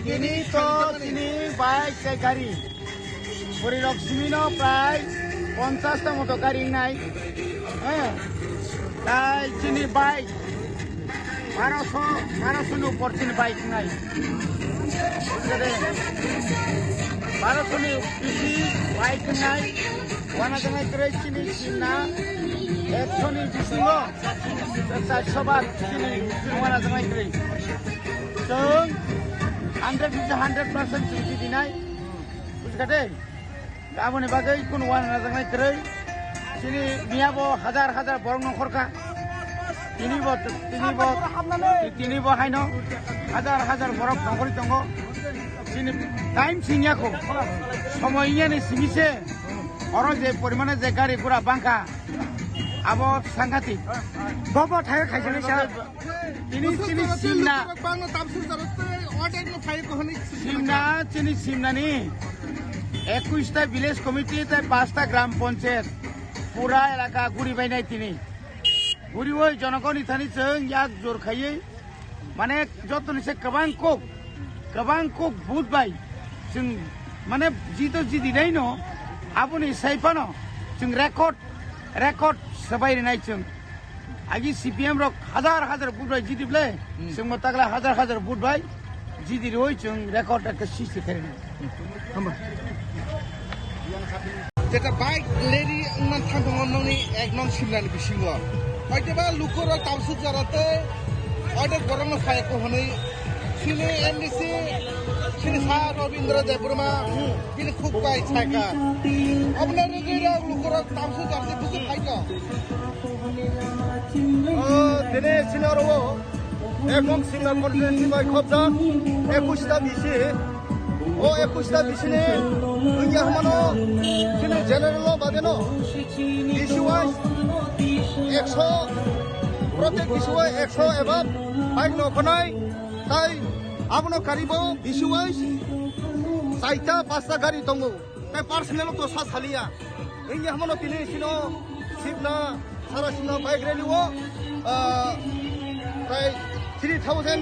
তিনি তো তিনি বাইক গাড়ি পরিরক সিমিনো প্রায় 50টা মতো গাড়ি নাই হ্যাঁ তাই চিনি বাইক 1200 উপর চিনি বাইক নাই 1200 বেশি বাইক নাই ওয়ানা জায়গায় করে চিনি চিনা 100 বেশি 400 বার চিনি ওয়ানা জায়গায় করে जों 100% चुक्ति दिनाय बुझगाते गाबोनि बागै कुनु वाना जांनाय दै सिनि मियाबो हजार बरं नखरका तिनिबो हायनो हजार बरं नखरि दङ सिनि टाइम सिनियाखौ समयनियानि सिमिसे अर जे परिमाणे जे गारि गुरा बांखा आबो सांगाति बबो थायो खायजोनि सा ini simna simna ni 21টা ভিলেজ কমিটি তাই 5টা গ্রাম পঞ্চায়েত পুরা এলাকা ঘুরি বাইনাই তিনি ঘুরি ওই জনগণ ইথানি जों याक जोर खायै माने जतनसे गोबां कोक बुथ बाय जों माने जितो जिदिनाय न आबुनि साइफानो जों रेकर्ड सबायनाय जों आगे सीपीएम रक हजार बुट बाय जिदिब्ले जों मतागला हजार बुट बाय जिदिर होय जों रेकर्ड একটা সৃষ্টি করেন हम যেটা বাইক লেডি উন্নয়ন থামনি এক নং সিমলানি বিসিङ হয়তোবা লুকর তামসু জরাতে অর্ডার গরম খায়কো হनै সিনে এমডিসি সিনে সা রবীন্দ্র দেববর্মা বিন খুব বাই ছায়কা আপনার রেগেরা লুকর তামসু জরাতে বুঝু খাইকা दिनै सिनारो एकम सिंगा कन्स्टिट्युन्सि बाय खबजा 21टा बिसि ओ 21टा बिसिनि ओइया हमानो सिने जेनारेल बादेनो बिसिवाय 100 प्रत्येक बिसिवाय 100 एबा बाइक नखनाय ताई आबनो कारिबो बिसिवाय 4टा 5टा गारि दंगो ताई पार्सनेल तो सा सालिया ओइया हमानो दिनै सिनो सिबना सारा सिना बाइक रेलिओ प्राय 3000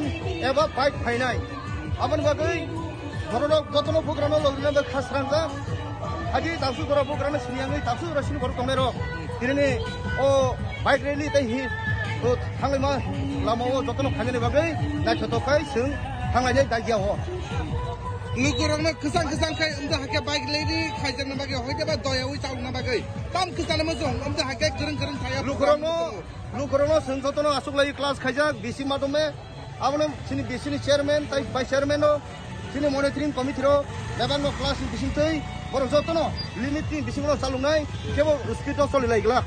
एबा बाइक फाइनाय आबन बागै धरनक जतन प्रोग्राम लगिना खासरांजा आदि दासु दरा प्रोग्राम सिनियाङै दासु दरा सिनि बर कमेर दिनै ओ बाइक रेलि तै हि तो थांलायमा लामाव जतन खाने बागै नायथतखाय जों थांलायनाय दागियाव लुकुरंनो गोजान खाय उमदा हाके बाइक लेडि खायजोंनो बागै हयतोबा दयावै चालना बागै ताम गोजान मोजों उमदा हाके गोरों थाया लुकुरंनो जों जतन आसुगलाय क्लास खायजाक बिसि मादमे आबनो सिनि बिसिनि चेयारमेन ताइ भाइस चेयारमेन सिनि मनिटरिं कमिटि रो लेबानो क्लास बिसिंतै बर जतन लिमिटनि बिसिंनो चालुनाय केवल स्पिडआव सलिलायग्ला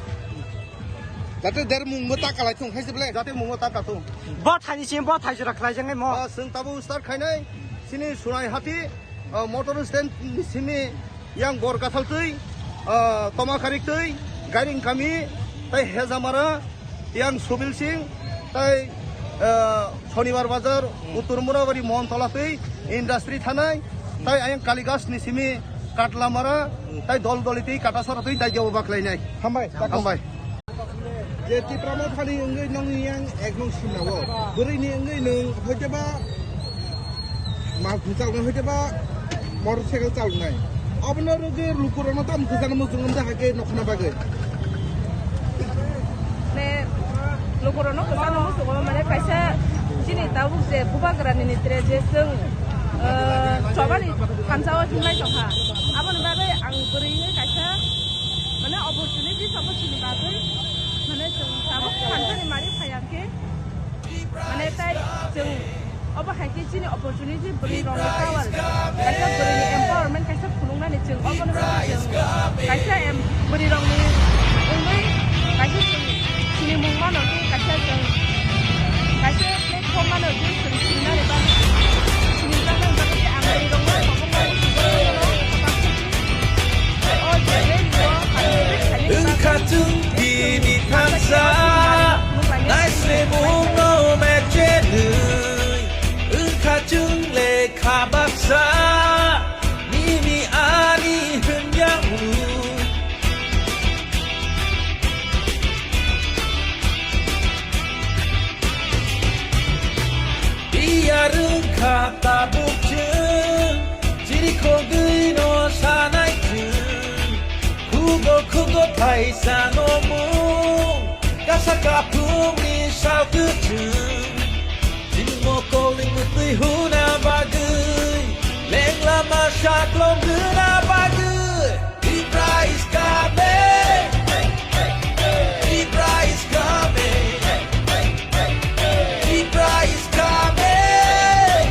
जाते देर मुंबो ताकालाय थं खायजोबले जाते मुंबो ताकाथु बा थाइनिसिम बा थाइजरा खालायजोंङै म जों ताबो स्टार्ट खायनाय सिनि सुनाय हाति मटर स्टेन्ड सिनि यां बरगाथालतै तमाखारिकतै गाइरिं कामि ताइ हेजामारा यां सुबिल सिंह ताइ शनिबार बाजार उत्तर मुराबारि मोहनतलातै इन्डास्ट्रि थानाय ताइ आयं कालिगास निसिमि काटलामारा ताइ दलदलितै काटासरातै दाइयाव बाख्लायनाय हामबाय जे तिप्रामा थानि ओंगै नं यां एक नं सिमनावो बोरैनि ओंगै नों हयतोबा मा गुजालनो हयतोबा मटरसाइकेल चालनाय अबनो रोगे लुकुरनो ताम गोजान मोजों उमदा हाके नखना बागै ने लुकुरनो गोजान मोजों माने खायसे दिनै दाबो जे बुबाग्रानि नित्रे जे जों सबानि खानसाव जुनाय दंहा आबन बागै आं बोरैनो खायसे माने अपरचुनिटि सापचिनि बागै माने जों दाबो खानसानि मारि फायाखै माने ताइ जों अब हायके जिनि अपरचुनिटि बोरै रंग पावर खायसे बोरै एम्पावरमेन्ट खायसे खुलुंनानै जों अबन जों खायसे बोरै रंगनि ओंगै खायसे जों सिनि मुंमानो खायसे जों खायसे प्लेटफर्म मानो जों सिनिनानै बा सिनि जानो बागै आं बोरै रंग Katong dini tansa Naisle mungo mejenui Katong le kabaksa Nini ani henyamu Biarun kata bukti Kugo kugo paisa no mu Kasaka pumi sao cứ chừng Chính mô cô linh mực tươi hú na ba gươi Lên la ma sạc lông cứ na ba gươi Libra is coming Libra is coming Libra is coming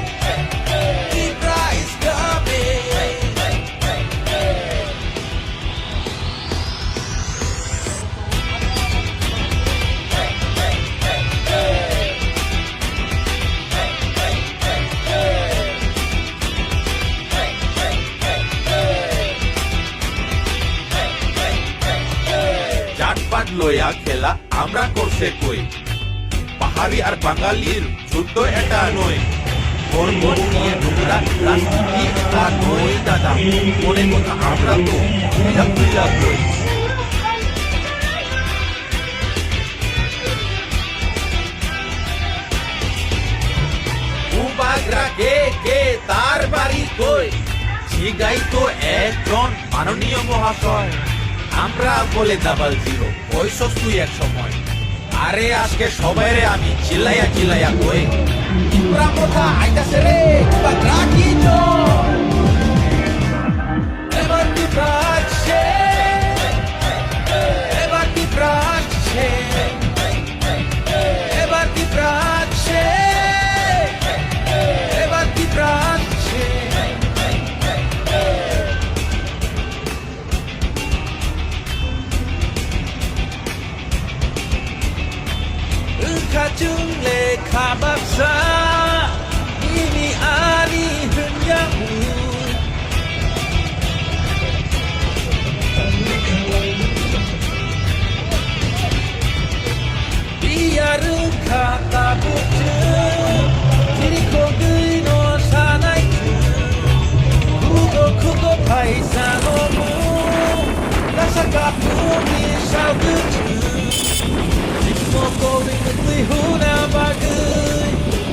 Libra is coming জাতপাত লইয়া খেলা আমরা করছে কই পাহাড়ি আর বাঙালির যুদ্ধ এটা নয় ধর্ম নিয়ে নোংরা রাজনীতি আর নয় দাদা মনে কথা আমরা তো মিলা কই উবাগরা কে তার বাড়ি কই জিগাই তো একজন মাননীয় মহাশয় আমরা বলে ডাবল জিরো বয়সস তুই এক সময় আরে আজকে সবাইরে আমি চিল্লাইয়া কই ইমরা কথা আইতাছে রে বাগরা কি জো এবার কি প্রাচ্ছে এবার কি প্রাচ্ছে এবার কি প্রাচ্ছে এবার কি প্রাচ্ছে Kacung le kabaksa ini ani henyamu biar kata bucu diri ko gino sanai kugo paisa nomu rasa kapu ni sao bucu Mo cô linh mực tươi hú na ba gươi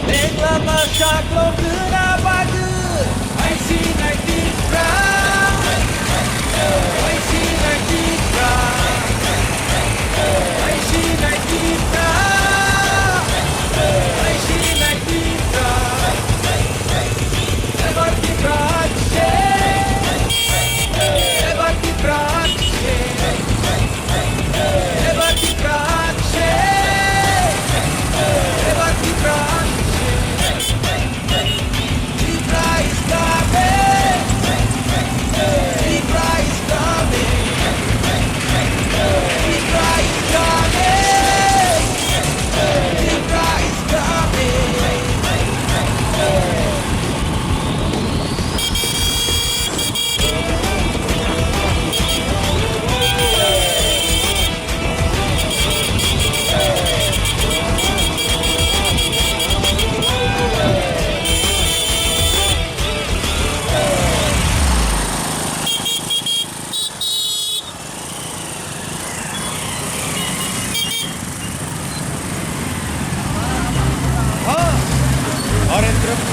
Lên la ma sạc lô cứ na ba gươi Anh xin anh tin ra Anh xin anh tin ra Anh xin anh tin ra Anh xin anh tin ra Ever ti praće Ever ti praće Ever ti praće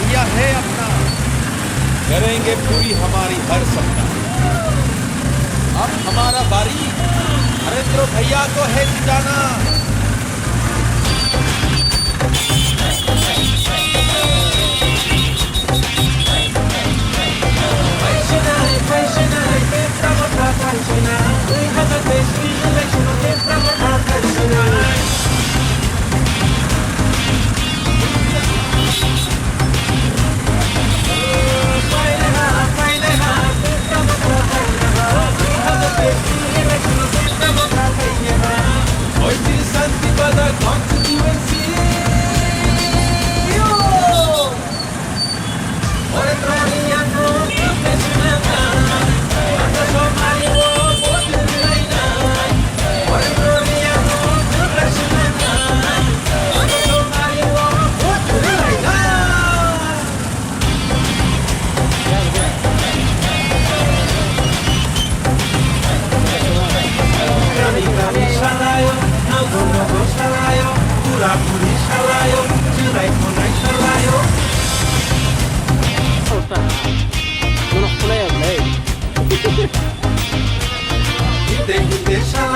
भैया है अपना करेंगे पूरी हमारी हर सपना अब हमारा बारी नरेंद्र भैया को है जिताना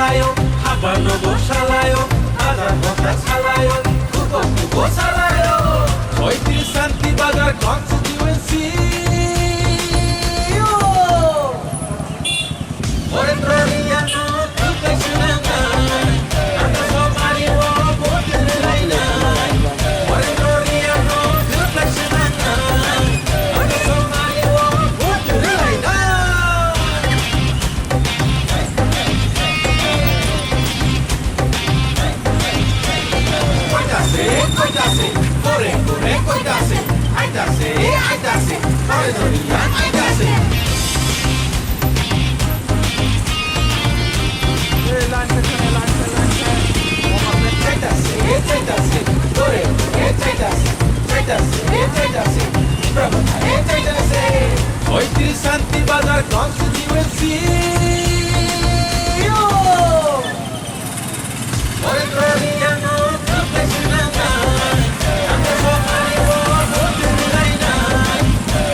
살아요 하반노도 살아요 바다보다 살아요 그거 살아요 저희들이 산티바다 constituency Orentroriano reflexionando anda somariwo botere laina Orentroriano reflexionando anda somariwo botere laina Cuidase, corre, cuidase Aidase, Orentrorian, aidase Hoy Santi Bazar constituency Orentroriano reflexionando anda somariwo botere laina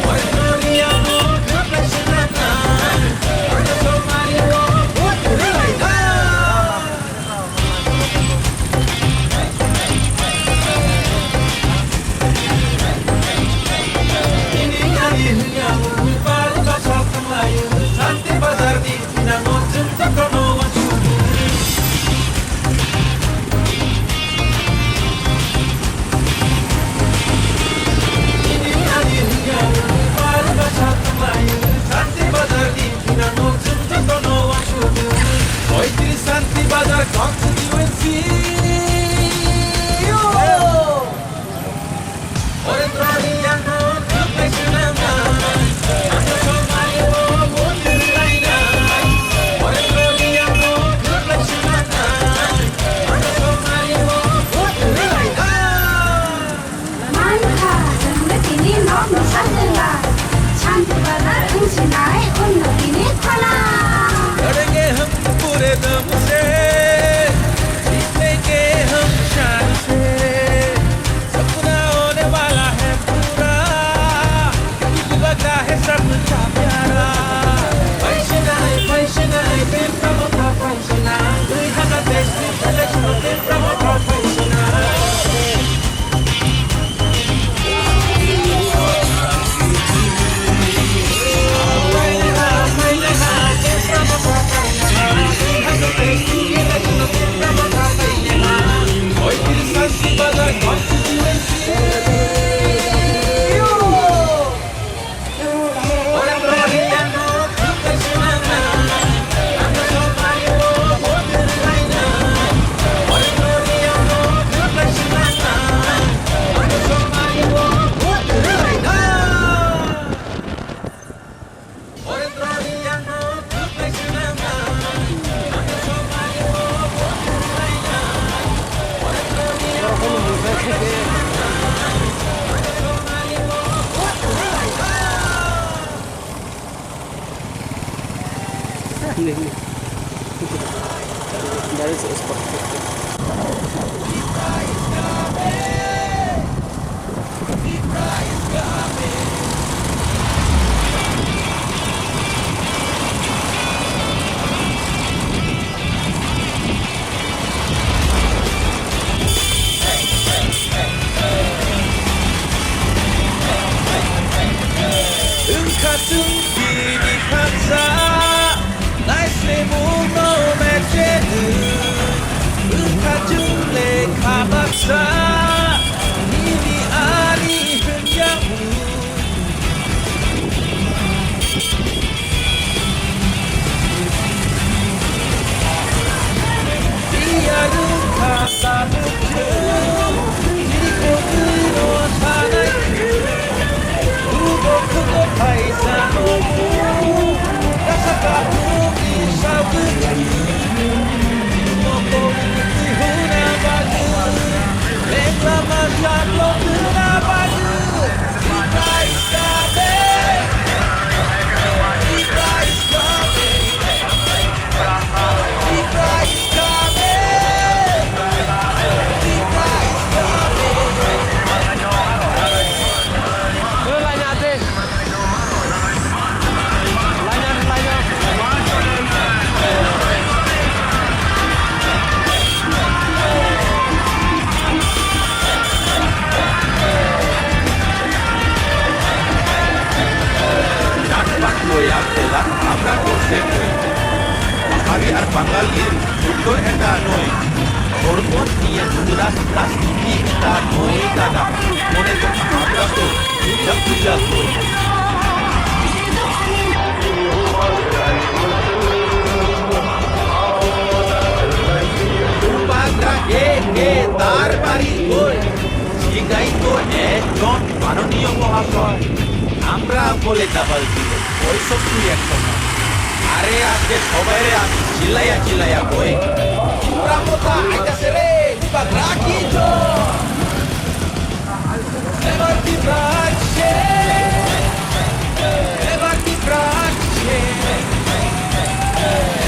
Orentroriano reflexionando anda somariwo botere laina Santi Bazar di Namo Junta Kono Wanshudu Ini hadirnya baru bahasa Melayu Santi Bazar di Namo Junta Kono Wanshudu Oi diri Santi Bazar constituency Orentroriano reflexionando anda somariwo botere laina Orentroriano reflexionando anda somariwo botere laina Manka Jannatini Nom Sandala Shanti Bazar Unsinai Unnatini Khala लड़ेंगे हम पूरे दम से जीतेंगे हम शान से सपना होने वाला है पूरा क्योंकि लगा है सबका प्यारा Paixonai, bem pra voltar apaixonar Dui hana deste, seleção bem pra voltar apaixonar Hoy tienes Santi Bazar constituency Orentroriano reflexionando anda somariwo botere laina Orentroriano reflexionando anda somariwo botere laina Orentroriano reflexionando anda somariwo botere laina Orentroriano 같은 길이 감사 날씨 무너 매체는 같은 내 가박사 이미 아니 흔냐무 이야는 가사부터 이리고 들어와사나이 그거 파이사노 가사가 보기 사우드 먹고 있지 후나바구 বাঙালির ছোট্ট একটা নয়, ধর্ম নিয়ে যুবরাজ রাজনীতি একটা নয় দাদা, মনে কথা আমরা তো দুর্গা পূজা করি। কে কে তার বাড়ি কই, জিগাই তো একজন মাননীয় মহাশয়, আমরা বলে ডাবল জিরো 65 আরে আজকে সবাই রে আমি চিল্লাইয়া চিল্লাইয়া কই, পুরা কথা আইতাছে রে বিভাগ রাখি জো, এবার কি রাখছে, এবার কি রাখছে,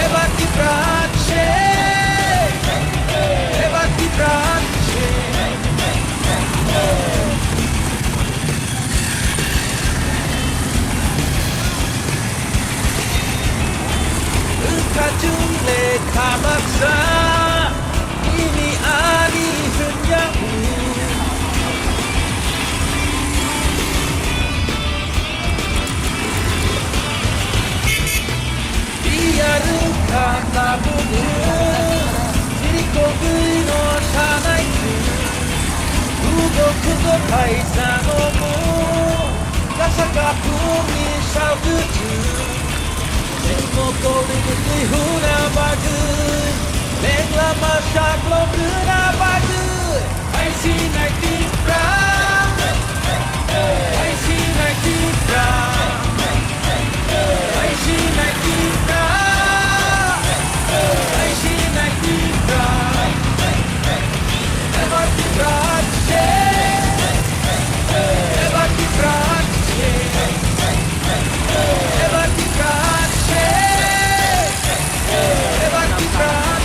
এবার কি রাখছে, এবার কি রাখছে। Kacungle kabaksa ini ani henyaku, biar kata budu diriku gino sanaiku, kugo kugo paisanomu kasakaku misal kuju. Moko di huna bagus, lengla masak lo guna bagus. I see night deep brown, I see night deep brown, I see night deep brown, I see night deep brown. Ever the broad ever the broad ever the broad.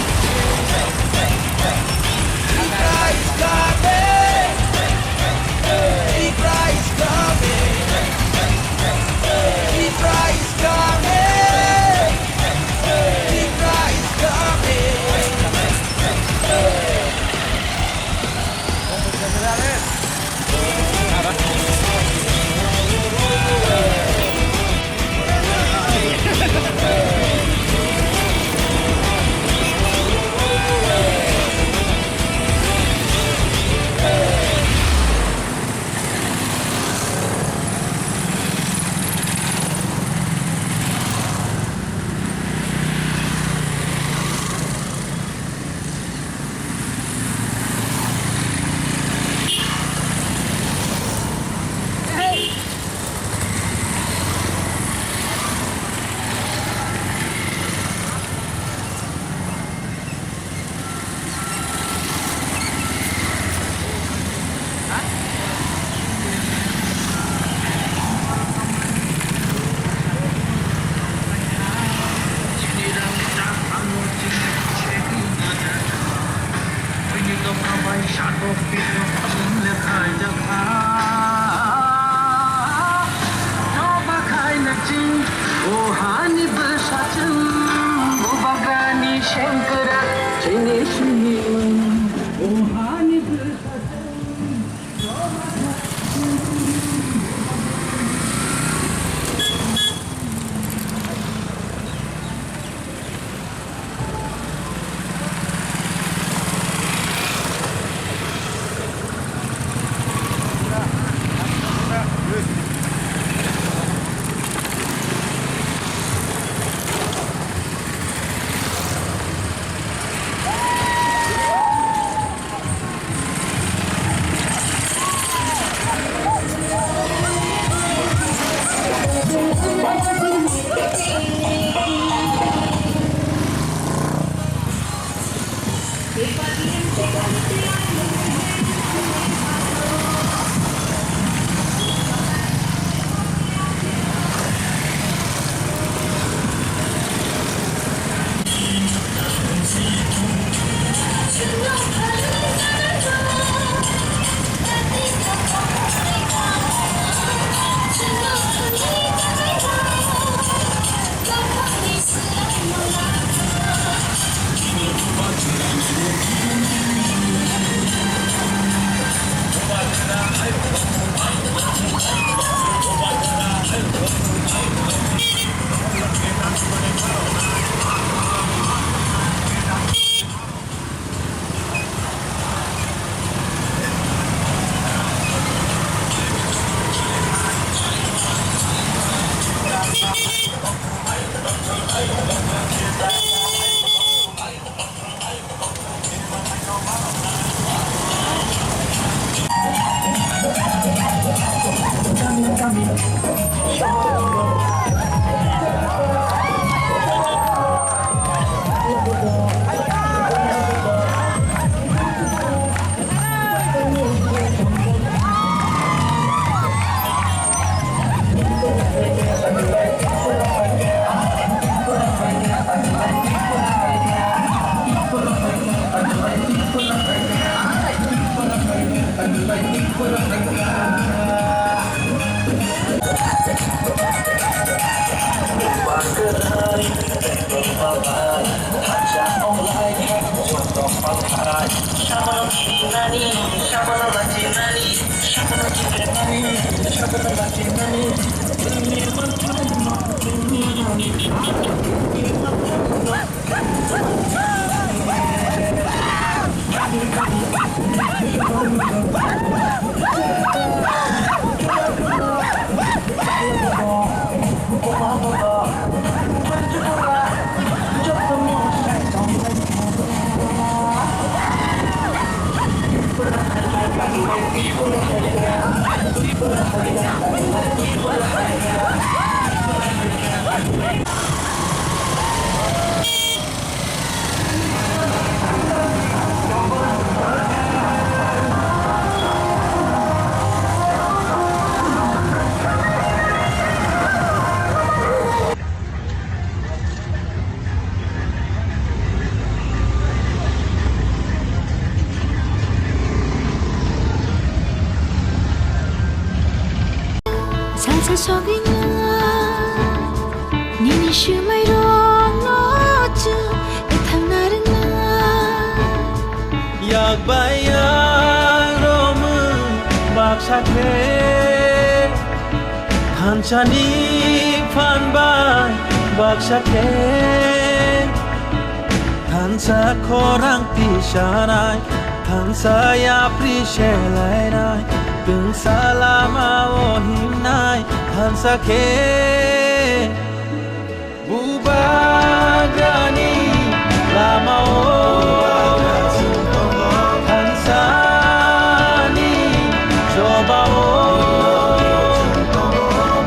산산 속이냐 니니 슈마이로 너츠 에탐 나르나 약바야 롬은 박샤케 한차니 판바이 박샤케 한사 코랑 피샤나이 한사야 프리셰라이나이 등살라마 오힘나이 한사케 부바가니 라마오 한사니 조바오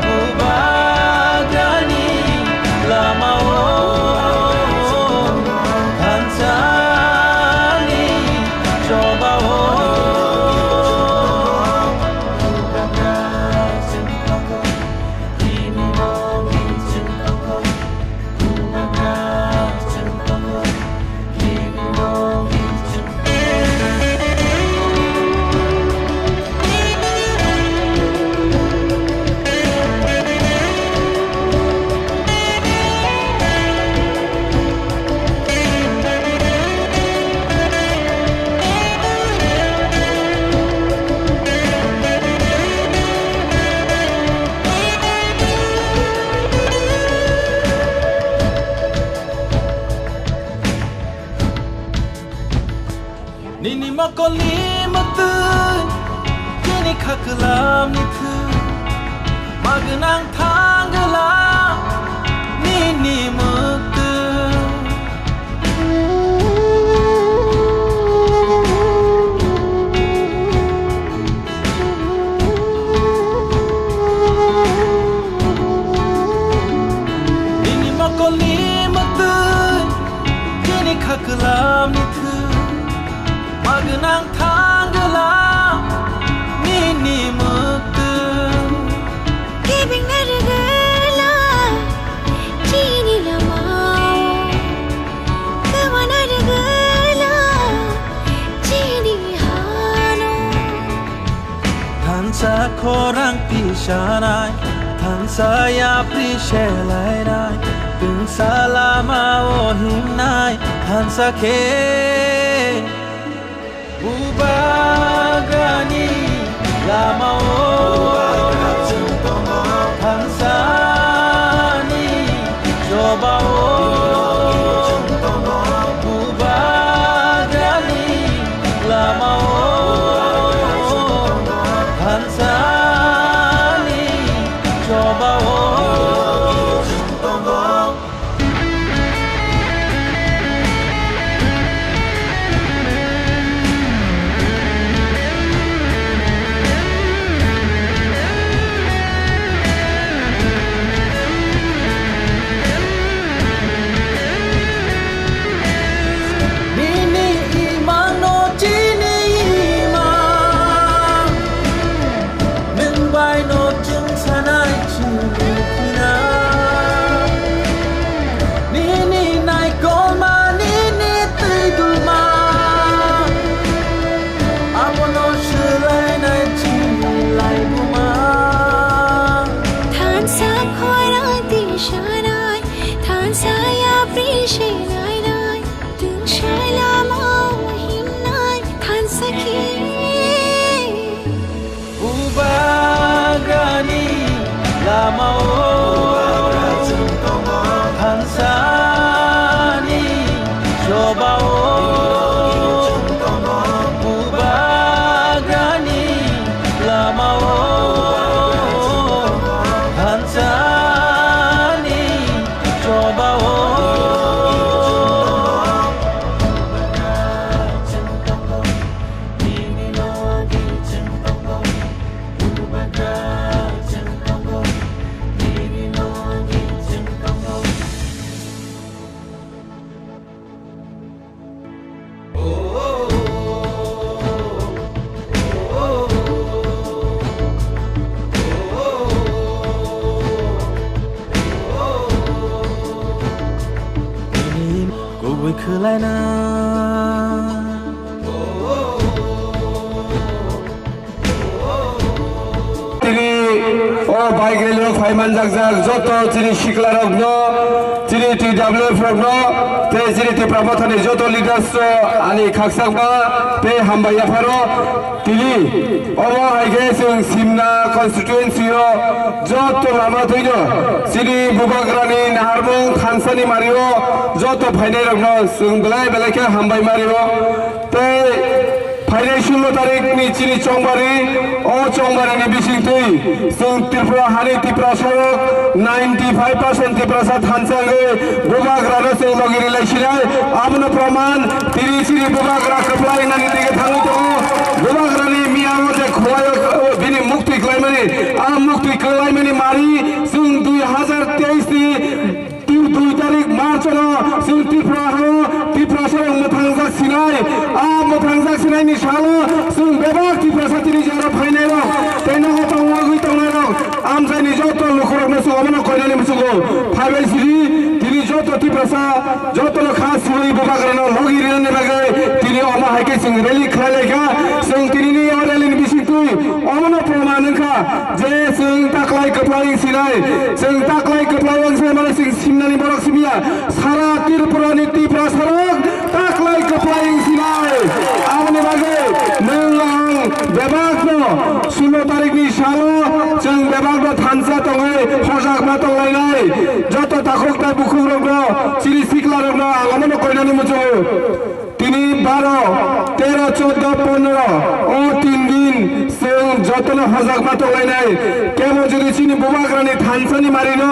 부바가니 라마오 한사니 조바오 Nini makoli matu kini khaklam ni thu magnang thanglam nini matu Nini makoli matu kini khaklam ni thu magnang thanglam nini muktu Kibing narugala chini lamao Kama narugala chini hano Tansa korang pishanai Tansa ya prishelairai Tung salama ohimnai Tansa ke Bubagani lamao Hansani Jobao Bubagani lamao Hansani Jobao Jobao Bubagani Lamao Hansani Jobao Cui khứ lại na তিনি ও bike rail ফাইমান জাগজাগ যত তিনি শিকলা রগ্ন তিনি টিডব্লিউএফ রগ্ন তে যিনি ত্রিপুরাথানি যত leaders আনি খাকসাকবা তে হামবাইয়া ফারো তিনি অব হাইগে जों সিমনা কনস্টিটুয়েন্সি যত লামা থইনো যিনি বুবাগ্রানি নাহারবং খানসানি মারিও যত ফাইনাই রগ্ন जों বেলাই বেলাইকে হামবাই মারিও তে फाइनाल 16 तारिखनि चिनि चंबारी ओ चंबारीनि बिसिंथै जों त्रिपुरा हारि त्रिपुरा सरक 95% त्रिपुरा सा थानसांगे बुबाग्रानो जों लगिरि लाइसिनाय आमनो प्रमाण तिरि सिरि बुबाग्रा कप्लायनानि दिगे थाङै दङ बुबाग्रानि मियाव जे खवायो बिनि मुक्ति क्लाइमानि आ मुक्ति क्लाइमानि मारि जों 2023 नि 2 तारिख मार्च जों त्रिपुरा सरक मोथांजा सिनाय आ मोथांजा सिनायनि सालो जों बेबार त्रिपुरा साथिनि जारा फाइनाय दं तेनो हतांगै तंनाय दं आमजायनि जत नखरनो सगमनो कयनानि मुसुगो फाइबाय सिरि तिनि जत त्रिपुरा जत खास सुइ बुबाग्रानो लगिरिनि बागै तिनि अमा हाइके जों रेलि खालायगा जों तिनि रेलिनि बिसितुइ अमनो प्रमाणखा जे जों ताक्लाय कप्लाय सिनाय जों ताक्लाय कप्लाय जों माने जों सिमनानि बरक सिमिया सारा त्रिपुरानि त्रिपुरा सरक ताक्लाय कप्लाय सिनाय आमनि बागै नों आं बेबागनो 16 तारिखनि सालो जों बेबागनो थानसा दङै हजागमा दंलायनाय जत ताखकता बुखुरग्नो सिरि सिक्लारग्नो आगमनो कयनानि मुजु তিনি 12, 13, 14, 15 ও 3 দিন जों जतनो हजागमा दंलायनाय केमो जुदि सिनि बुबाग्रानि थानसानि मारिनो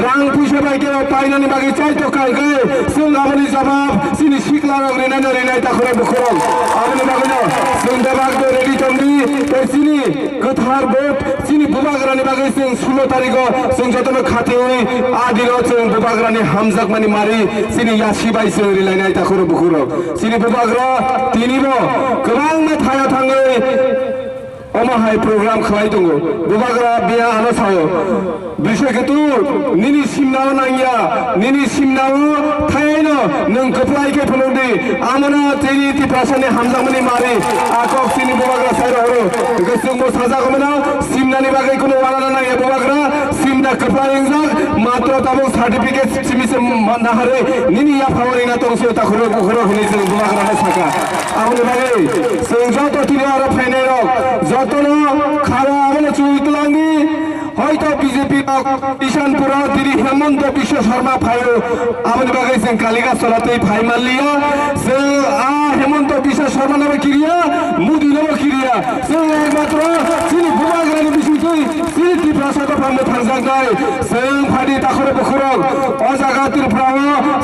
रां फैसा बायके पाइनानि बागै चाइतो कालकै जों आमनि जवाब सिनि सिक्लारग रिनाय ताखरे बुखुरग आमनि बागैनो जों बेबागनो रेडि दंदि ते सिनि गोथार भोट सिनि बुबाग्रानि बागै जों 16 तारिखआव जों जतनो खाथियै आदिनो जों बुबाग्रानि हामजागमानि मारि सिनि यासिबाय जों रिलायनाय ताखरे बुखुरग सिनि बुबाग्रा तिनिबो गोबां मेथायाव थाङै अमाहाय प्रोग्राम खालाय दङ बुबाग्रा बिया आनो सायो बिसोर किन्तु निनि सिमनाव नांगिया निनि सिमनाव थायनो नों कप्लायके फलौदि आमना तेरि त्रिपुरासानि हामजागमानि मारि आकक सिनि बुबाग्रा साइर हरो गोसोंबो साजागमनाव सिमनानि बागै कोनो वाला नांगिया बुबाग्रा सिमना कप्लायंजाक मात्र ताबो सार्टिफिकेट सिमिसे नाहारे निनि या फावरिना तंसो ताखरो बुखरो होनि जों बुबाग्रानो साका आमनि बागै जों जत तिनि आरो फाइनाय रक जतनो खारा आमनो चुइतलांनि হয়তো বিজেপি কিষানপুরা তিনি হেমন্ত বিশ্ব শর্মা ফাইল আমনি বাগै जों কালিকা সরাতেই ফাই মারলিয়া जों হেমন্ত বিশ্ব শর্মা নামে কিরিয়া মুদি নামে কিরিয়া जों একমাত্র সিনি বুবাগ্রানি বিশুই সিনি ত্রিপুরা সাগরফামে थांजागनाय जों फादि ताखरे बुखुरग अजागा त्रिपुराव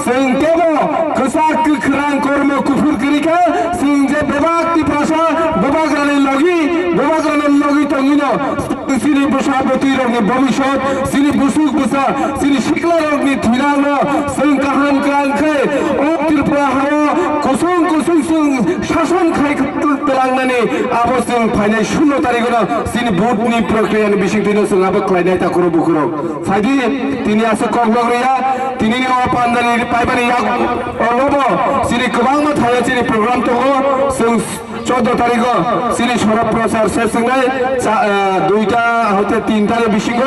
जों केबो गोसा गोख्रां कर्म कुफुर करिका जों जे बेबाग त्रिपुरा बुबाग्रानि लगि तंगिनो सिनि बसापति रगनि भविष्यत सिनि बुसुक बुसा सिनि सिक्ला रगनि थिरानो जों काहाम क्रांखै ओ त्रिपुरा हाव कुसुं जों शासन खालामनानै आबो जों फाइनाल 16 तारिखआव सिनि भोटनि प्रक्रियानि बिसिंथिनो जों आबो क्लायनाय ताखरो बुखुरो फाइदि तिनि आसे कगलग्रिया तिनि अपान्दानि पाइबानि याग अलब सिनि गोबां थायो सिनि प्रग्राम दङ जों 14 তারিখ চিনি সড়ক প্রচার শেষ নাই 2টা হতে 3টার বিশিঙ্গ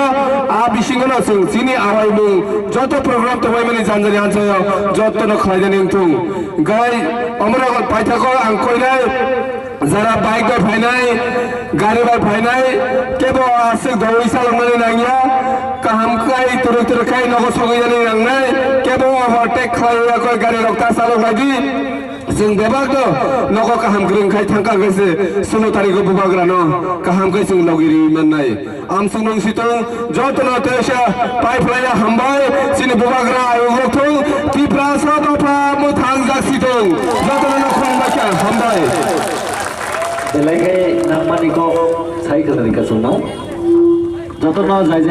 বিশিঙ্গ না চিনি আওয়াই মুং যত প্রোগ্রাম তো মানে জানজানি আনছে যত না খাইজানি তুং গাই আমরা পাইথাকো আং কইলাই যারা বাইক বাই ফাইনাই গাড়ি বাই ফাইনাই কেবল আছে দৌড়িসা লাংনানি নাইয়া কাহাম কাই তুরুক তুরুক খাই নগো সগৈজানি নাংনাই কেবল ওভারটেক খাইয়া কই গাড়ি রক্তা চালক লাগি जों बेबागो नगो काहाम ग्रोंखाय थांखा गैसे 16 तारिख बुबाग्रानो काहाम गै जों लगिरि माननाय आम सुंदं सितों जतनो तेसा पाइपलाइना हामबाय सिनि बुबाग्रा आयोगथों तिप्रा सादफा मुथां जासितों जतनो नखंबाय हामबाय देलायखाय नामानिखौ सायखोनारिखा जोंनाव जतनो जाय जाय